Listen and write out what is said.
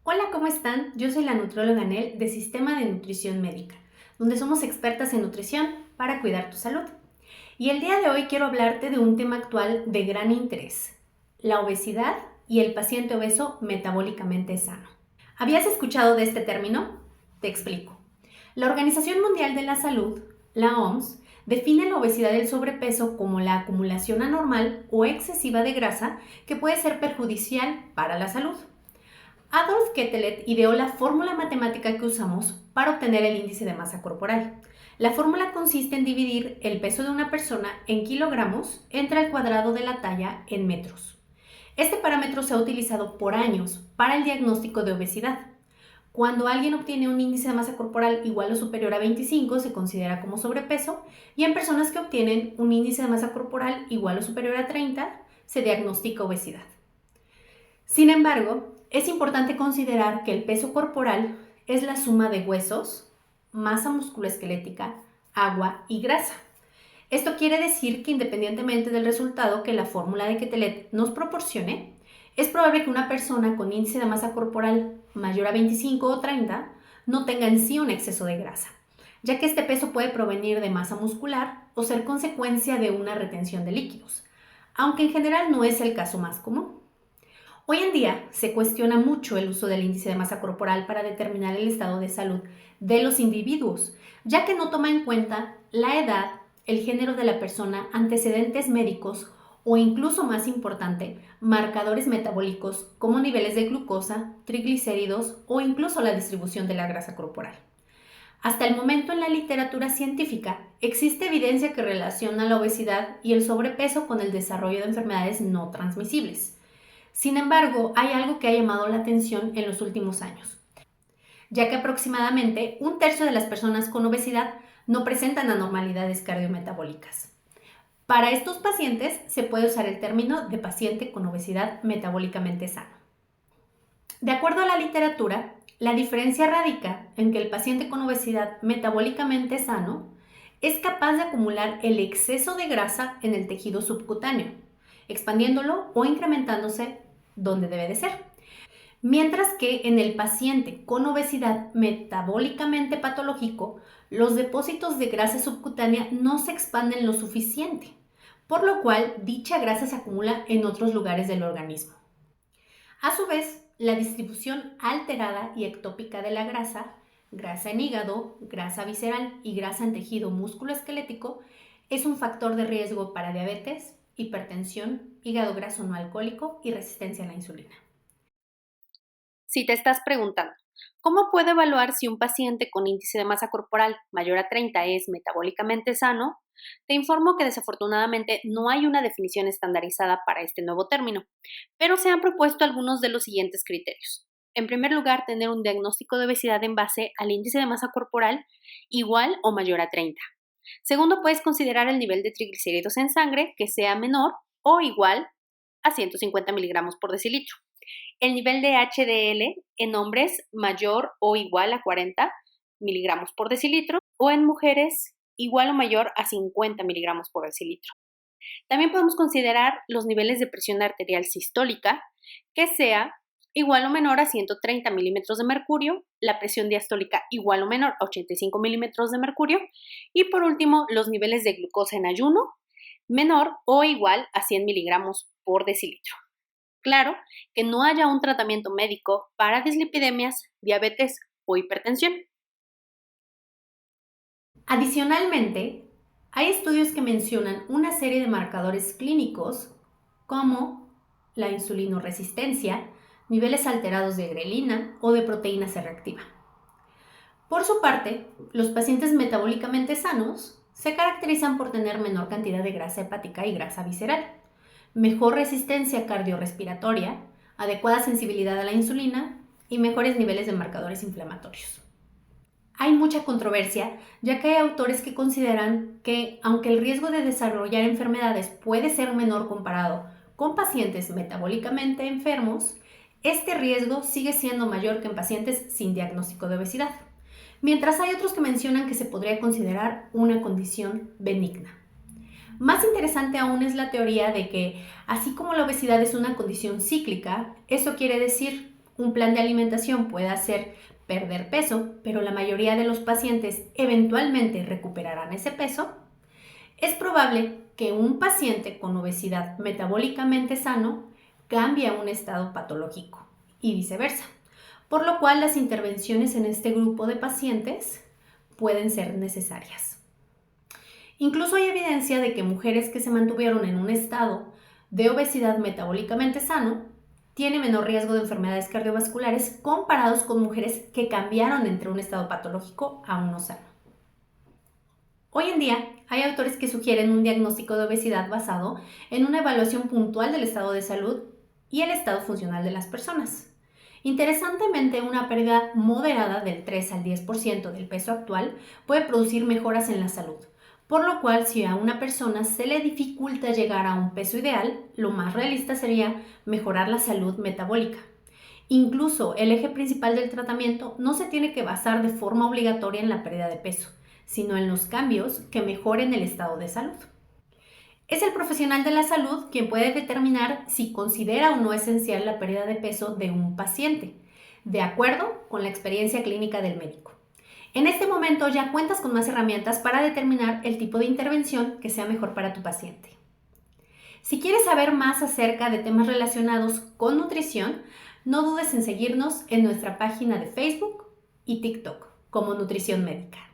Hola, ¿cómo están? Yo soy la nutrióloga Anel de Sistema de Nutrición Médica, donde somos expertas en nutrición para cuidar tu salud. Y el día de hoy quiero hablarte de un tema actual de gran interés, la obesidad y el paciente obeso metabólicamente sano. ¿Habías escuchado de este término? Te explico. La Organización Mundial de la Salud, la OMS, define la obesidad y el sobrepeso como la acumulación anormal o excesiva de grasa que puede ser perjudicial para la salud. Adolf Quetelet ideó la fórmula matemática que usamos para obtener el índice de masa corporal. La fórmula consiste en dividir el peso de una persona en kilogramos entre el cuadrado de la talla en metros. Este parámetro se ha utilizado por años para el diagnóstico de obesidad. Cuando alguien obtiene un índice de masa corporal igual o superior a 25 se considera como sobrepeso, y en personas que obtienen un índice de masa corporal igual o superior a 30 se diagnostica obesidad. Sin embargo, es importante considerar que el peso corporal es la suma de huesos, masa musculoesquelética, agua y grasa. Esto quiere decir que independientemente del resultado que la fórmula de Quetelet nos proporcione, es probable que una persona con índice de masa corporal mayor a 25 o 30 no tenga en sí un exceso de grasa, ya que este peso puede provenir de masa muscular o ser consecuencia de una retención de líquidos, aunque en general no es el caso más común. Hoy en día se cuestiona mucho el uso del índice de masa corporal para determinar el estado de salud de los individuos, ya que no toma en cuenta la edad, el género de la persona, antecedentes médicos o incluso más importante, marcadores metabólicos como niveles de glucosa, triglicéridos o incluso la distribución de la grasa corporal. Hasta el momento en la literatura científica existe evidencia que relaciona la obesidad y el sobrepeso con el desarrollo de enfermedades no transmisibles. Sin embargo, hay algo que ha llamado la atención en los últimos años, ya que aproximadamente un tercio de las personas con obesidad no presentan anormalidades cardiometabólicas. Para estos pacientes se puede usar el término de paciente con obesidad metabólicamente sano. De acuerdo a la literatura, la diferencia radica en que el paciente con obesidad metabólicamente sano es capaz de acumular el exceso de grasa en el tejido subcutáneo, expandiéndolo o incrementándose donde debe de ser. Mientras que en el paciente con obesidad metabólicamente patológico, los depósitos de grasa subcutánea no se expanden lo suficiente, por lo cual dicha grasa se acumula en otros lugares del organismo. A su vez, la distribución alterada y ectópica de la grasa, grasa en hígado, grasa visceral y grasa en tejido musculoesquelético, es un factor de riesgo para diabetes, hipertensión, hígado graso no alcohólico y resistencia a la insulina. Si te estás preguntando, ¿cómo puedo evaluar si un paciente con índice de masa corporal mayor a 30 es metabólicamente sano? Te informo que desafortunadamente no hay una definición estandarizada para este nuevo término, pero se han propuesto algunos de los siguientes criterios. En primer lugar, tener un diagnóstico de obesidad en base al índice de masa corporal igual o mayor a 30. Segundo, puedes considerar el nivel de triglicéridos en sangre que sea menor o igual a 150 miligramos por decilitro. El nivel de HDL en hombres mayor o igual a 40 miligramos por decilitro o en mujeres igual o mayor a 50 miligramos por decilitro. También podemos considerar los niveles de presión arterial sistólica, que sea igual o menor a 130 milímetros de mercurio, la presión diastólica igual o menor a 85 milímetros de mercurio y por último los niveles de glucosa en ayuno menor o igual a 100 miligramos por decilitro. Claro que no haya un tratamiento médico para dislipidemias, diabetes o hipertensión. Adicionalmente, hay estudios que mencionan una serie de marcadores clínicos como la insulinoresistencia, niveles alterados de grelina o de proteína C reactiva. Por su parte, los pacientes metabólicamente sanos se caracterizan por tener menor cantidad de grasa hepática y grasa visceral, mejor resistencia cardiorrespiratoria, adecuada sensibilidad a la insulina y mejores niveles de marcadores inflamatorios. Hay mucha controversia, ya que hay autores que consideran que, aunque el riesgo de desarrollar enfermedades puede ser menor comparado con pacientes metabólicamente enfermos, este riesgo sigue siendo mayor que en pacientes sin diagnóstico de obesidad, mientras hay otros que mencionan que se podría considerar una condición benigna. Más interesante aún es la teoría de que, así como la obesidad es una condición cíclica, eso quiere decir un plan de alimentación puede hacer perder peso, pero la mayoría de los pacientes eventualmente recuperarán ese peso, es probable que un paciente con obesidad metabólicamente sano cambie a un estado patológico y viceversa, por lo cual las intervenciones en este grupo de pacientes pueden ser necesarias. Incluso hay evidencia de que mujeres que se mantuvieron en un estado de obesidad metabólicamente sano tienen menor riesgo de enfermedades cardiovasculares comparados con mujeres que cambiaron entre un estado patológico a uno sano. Hoy en día hay autores que sugieren un diagnóstico de obesidad basado en una evaluación puntual del estado de salud y el estado funcional de las personas. Interesantemente, una pérdida moderada del 3 al 10% del peso actual puede producir mejoras en la salud, por lo cual si a una persona se le dificulta llegar a un peso ideal, lo más realista sería mejorar la salud metabólica. Incluso el eje principal del tratamiento no se tiene que basar de forma obligatoria en la pérdida de peso, sino en los cambios que mejoren el estado de salud. Es el profesional de la salud quien puede determinar si considera o no esencial la pérdida de peso de un paciente, de acuerdo con la experiencia clínica del médico. En este momento ya cuentas con más herramientas para determinar el tipo de intervención que sea mejor para tu paciente. Si quieres saber más acerca de temas relacionados con nutrición, no dudes en seguirnos en nuestra página de Facebook y TikTok como Nutrición Médica.